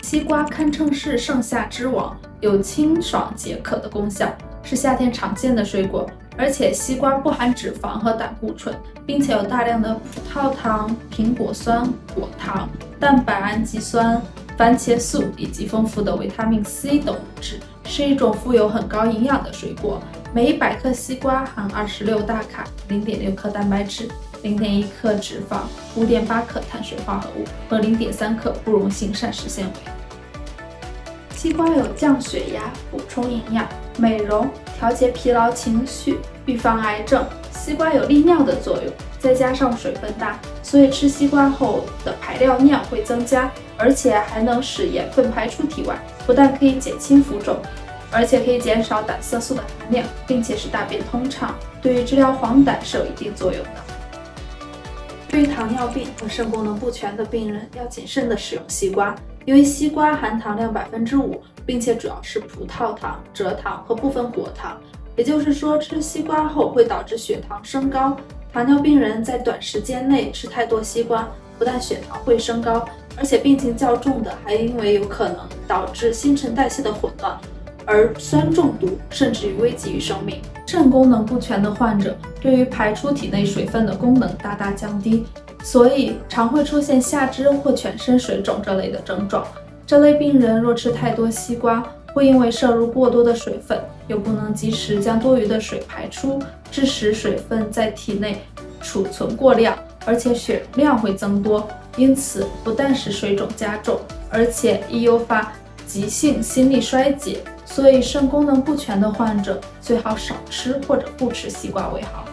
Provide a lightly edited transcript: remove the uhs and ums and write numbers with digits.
西瓜堪称是盛夏之王，有清爽解渴的功效，是夏天常见的水果。而且西瓜不含脂肪和胆固醇，并且有大量的葡萄糖、苹果酸、果糖、蛋白氨基酸、番茄素以及丰富的维他命 C 等物质，是一种富有很高营养的水果。每100克西瓜含26大卡、0.6克蛋白质、0.1克脂肪、5.8克碳水化合物和0.3克不溶性膳食纤维。西瓜有降血压、补充营养、美容、调节疲劳情绪、预防癌症。西瓜有利尿的作用，再加上水分大，所以吃西瓜后的排尿量会增加，而且还能使盐分排出体外，不但可以减轻浮肿，而且可以减少胆色素的含量，并且使大便通畅，对于治疗黄疸是有一定作用的。对于糖尿病和肾功能不全的病人，要谨慎地使用西瓜。因为西瓜含糖量5%，并且主要是葡萄糖、蔗糖和部分果糖，也就是说，吃西瓜后会导致血糖升高。糖尿病人在短时间内吃太多西瓜，不但血糖会升高，而且病情较重的还因为有可能导致新陈代谢的混乱，而酸中毒，甚至于危及于生命。肾功能不全的患者，对于排出体内水分的功能大大降低，所以常会出现下肢或全身水肿这类的症状。这类病人若吃太多西瓜，会因为摄入过多的水分，又不能及时将多余的水排出，致使水分在体内储存过量，而且血容量会增多，因此不但使水肿加重，而且易诱发急性心力衰竭。所以肾功能不全的患者最好少吃或者不吃西瓜为好。